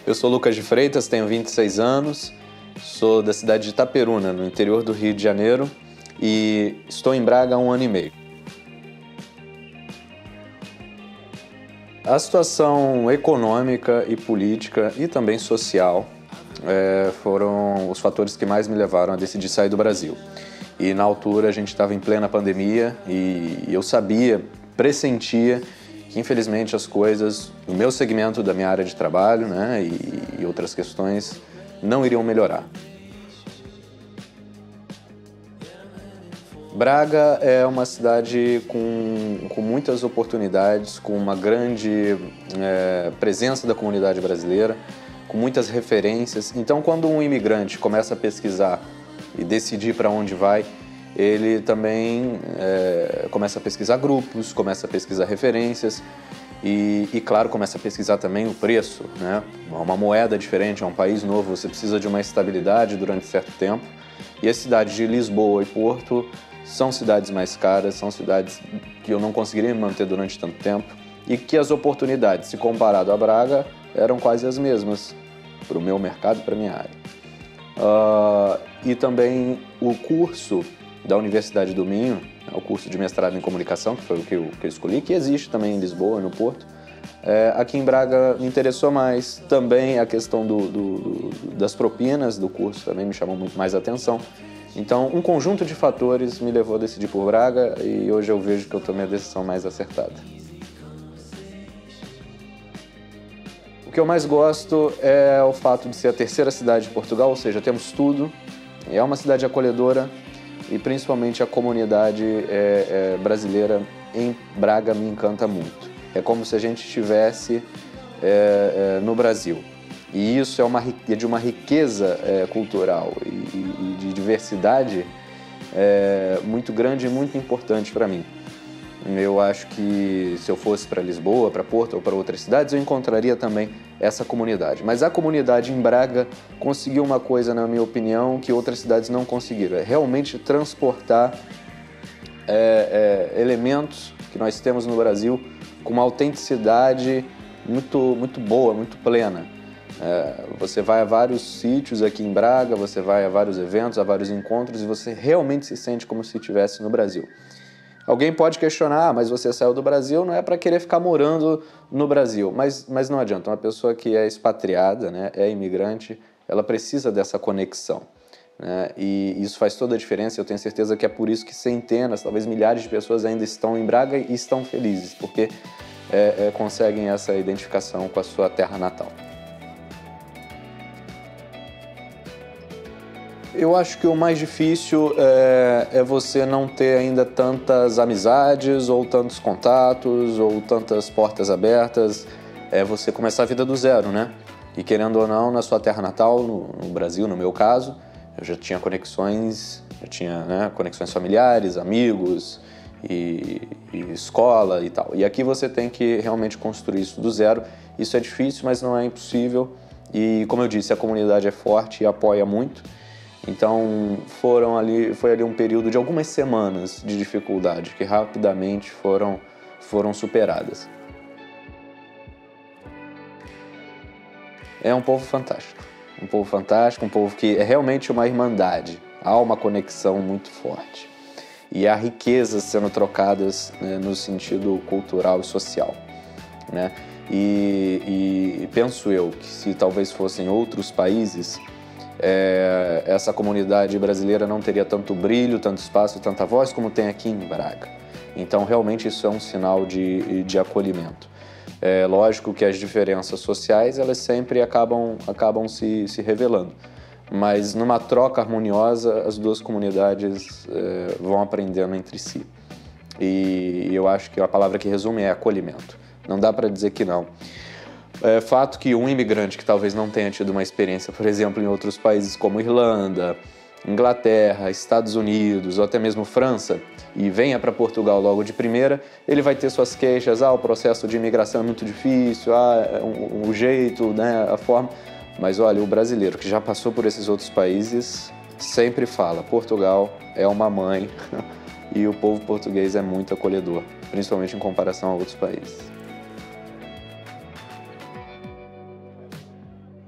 Eu sou Lucas de Freitas, tenho 26 anos, sou da cidade de Itaperuna, no interior do Rio de Janeiro, e estou em Braga há 1 ano e meio. A situação econômica e política e também social foram os fatores que mais me levaram a decidir sair do Brasil. E na altura a gente estava em plena pandemia e eu sabia, pressentia que infelizmente as coisas no meu segmento da minha área de trabalho, né, e outras questões não iriam melhorar. Braga é uma cidade com muitas oportunidades, com uma grande presença da comunidade brasileira, com muitas referências. Então, quando um imigrante começa a pesquisar e decidir para onde vai, ele também começa a pesquisar grupos, começa a pesquisar referências e, claro, começa a pesquisar também o preço, né? Uma moeda diferente, é um país novo, você precisa de uma estabilidade durante certo tempo. E as cidades de Lisboa e Porto são cidades mais caras, são cidades que eu não conseguiria me manter durante tanto tempo e que as oportunidades, se comparado a Braga, eram quase as mesmas para o meu mercado e para a minha área. E também o curso da Universidade do Minho, o curso de mestrado em comunicação, que foi o que eu escolhi, que existe também em Lisboa, no Porto. Aqui em Braga me interessou mais. Também a questão das propinas do curso também me chamou muito mais a atenção. Então, um conjunto de fatores me levou a decidir por Braga e hoje eu vejo que eu tomei a decisão mais acertada. O que eu mais gosto é o fato de ser a terceira cidade de Portugal, ou seja, temos tudo. É uma cidade acolhedora e principalmente a comunidade brasileira em Braga me encanta muito. É como se a gente estivesse no Brasil. E isso é de uma riqueza cultural e de diversidade muito grande e muito importante para mim. Eu acho que se eu fosse para Lisboa, para Porto ou para outras cidades, eu encontraria também essa comunidade. Mas a comunidade em Braga conseguiu uma coisa, na minha opinião, que outras cidades não conseguiram. É realmente transportar elementos que nós temos no Brasil com uma autenticidade muito boa, muito plena. Você vai a vários sítios aqui em Braga, você vai a vários eventos, a vários encontros e você realmente se sente como se estivesse no Brasil. Alguém pode questionar, mas você saiu do Brasil, não é para querer ficar morando no Brasil. Mas não adianta, uma pessoa que é expatriada, né, é imigrante, ela precisa dessa conexão, né, e isso faz toda a diferença. Eu tenho certeza que é por isso que centenas, talvez milhares de pessoas ainda estão em Braga e estão felizes, porque conseguem essa identificação com a sua terra natal. Eu acho que o mais difícil é você não ter ainda tantas amizades, ou tantos contatos, ou tantas portas abertas. É você começar a vida do zero, né? E querendo ou não, na sua terra natal, no Brasil, no meu caso, eu já tinha conexões, conexões familiares, amigos e escola e tal. E aqui você tem que realmente construir isso do zero. Isso é difícil, mas não é impossível. E como eu disse, a comunidade é forte e apoia muito. Então foi ali um período de algumas semanas de dificuldade que rapidamente foram superadas. É um povo fantástico, um povo que é realmente uma irmandade, há uma conexão muito forte e há riquezas sendo trocadas, né, no sentido cultural e social, né? E penso eu que se talvez fossem outros países, essa comunidade brasileira não teria tanto brilho, tanto espaço, tanta voz como tem aqui em Braga. Então, realmente, isso é um sinal de acolhimento. É lógico que as diferenças sociais, elas sempre acabam se revelando, mas numa troca harmoniosa, as duas comunidades vão aprendendo entre si. E eu acho que a palavra que resume é acolhimento. Não dá para dizer que não. É fato que um imigrante que talvez não tenha tido uma experiência, por exemplo, em outros países como Irlanda, Inglaterra, Estados Unidos ou até mesmo França, e venha para Portugal logo de primeira, ele vai ter suas queixas, o processo de imigração é muito difícil, o jeito, né, a forma. Mas olha, o brasileiro que já passou por esses outros países sempre fala, Portugal é uma mãe e o povo português é muito acolhedor, principalmente em comparação a outros países.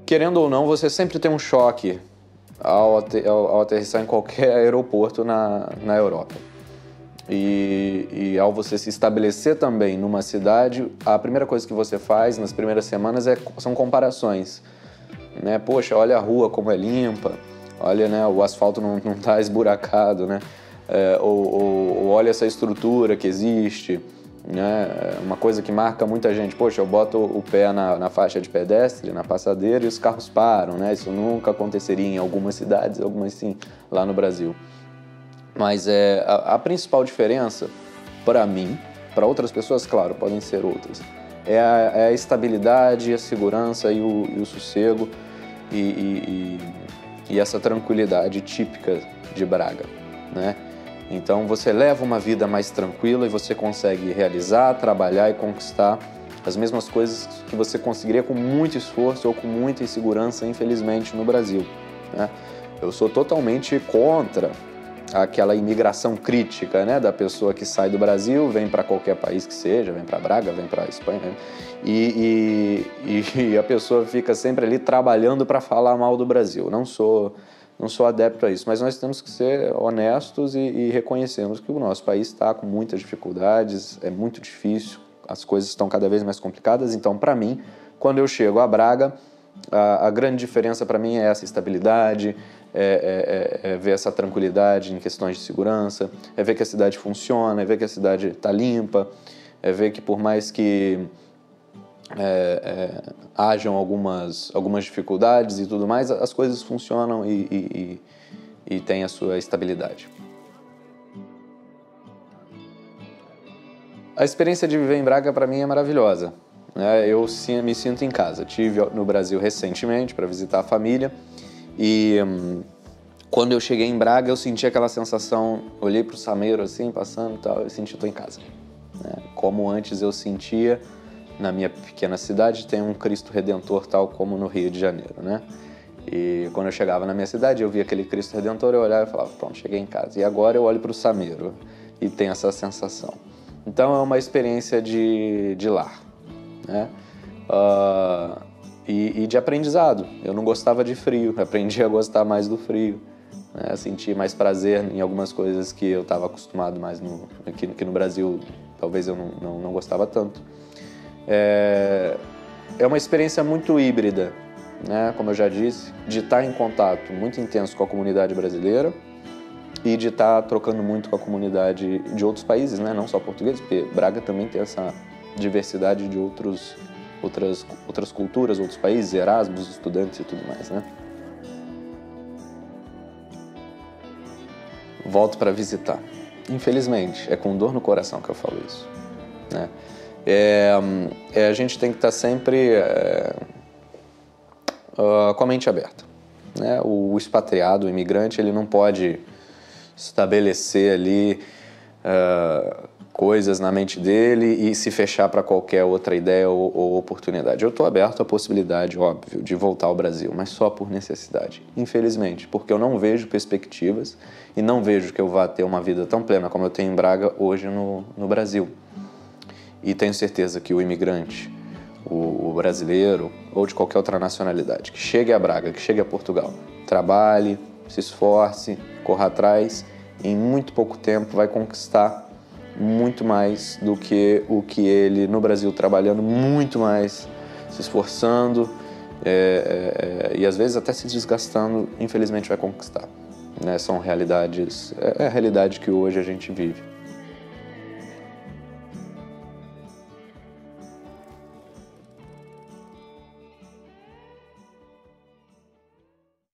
querendo ou não, você sempre tem um choque ao aterrissar em qualquer aeroporto na Europa. E ao você se estabelecer também numa cidade, a primeira coisa que você faz nas primeiras semanas são comparações. Né? Poxa, olha a rua como é limpa, olha, né, o asfalto não está esburacado, né? Ou olha essa estrutura que existe. Né? Uma coisa que marca muita gente, poxa, eu boto o pé na faixa de pedestre, na passadeira e os carros param, né? Isso nunca aconteceria em algumas cidades, algumas sim, lá no Brasil. Mas a principal diferença, para mim, para outras pessoas, claro, podem ser outras, é a estabilidade, a segurança e o sossego e essa tranquilidade típica de Braga, né? Então você leva uma vida mais tranquila e você consegue realizar, trabalhar e conquistar as mesmas coisas que você conseguiria com muito esforço ou com muita insegurança, infelizmente, no Brasil, né? Eu sou totalmente contra aquela imigração crítica, né, da pessoa que sai do Brasil, vem para qualquer país que seja, vem para Braga, vem para Espanha, né? E a pessoa fica sempre ali trabalhando para falar mal do Brasil. Não sou adepto a isso, mas nós temos que ser honestos e reconhecermos que o nosso país está com muitas dificuldades, é muito difícil, as coisas estão cada vez mais complicadas. Então, para mim, quando eu chego a Braga, a grande diferença para mim é essa estabilidade, é ver essa tranquilidade em questões de segurança, é ver que a cidade funciona, é ver que a cidade está limpa, é ver que por mais que hajam algumas dificuldades e tudo mais, as coisas funcionam e têm a sua estabilidade. A experiência de viver em Braga para mim é maravilhosa. Eu me sinto em casa. Estive no Brasil recentemente para visitar a família e quando eu cheguei em Braga eu senti aquela sensação, olhei para o Sameiro assim, passando e tal, eu senti que estou em casa. Como antes eu sentia na minha pequena cidade, tem um Cristo Redentor tal como no Rio de Janeiro, né? E quando eu chegava na minha cidade, eu via aquele Cristo Redentor, eu olhava e falava, pronto, cheguei em casa. E agora eu olho para o Sameiro e tenho essa sensação. Então é uma experiência de lar, né? E de aprendizado. Eu não gostava de frio, aprendi a gostar mais do frio, né? Senti mais prazer em algumas coisas que eu estava acostumado mais aqui no Brasil, talvez eu não gostava tanto. É uma experiência muito híbrida, né? Como eu já disse, de estar em contato muito intenso com a comunidade brasileira e de estar trocando muito com a comunidade de outros países, né? Não só portugueses, porque Braga também tem essa diversidade de outras culturas, outros países, Erasmus, estudantes e tudo mais, né? Volto para visitar. Infelizmente, é com dor no coração que eu falo isso, né? A gente tem que estar sempre com a mente aberta, né? O expatriado, o imigrante, ele não pode estabelecer ali coisas na mente dele e se fechar para qualquer outra ideia ou oportunidade. Eu estou aberto à possibilidade, óbvio, de voltar ao Brasil, mas só por necessidade, infelizmente, porque eu não vejo perspectivas e não vejo que eu vá ter uma vida tão plena como eu tenho em Braga hoje no Brasil. E tenho certeza que o imigrante, o brasileiro ou de qualquer outra nacionalidade que chegue a Braga, que chegue a Portugal, trabalhe, se esforce, corra atrás, em muito pouco tempo vai conquistar muito mais do que o que ele no Brasil trabalhando muito mais, se esforçando e às vezes até se desgastando, infelizmente vai conquistar, né? São realidades, é a realidade que hoje a gente vive.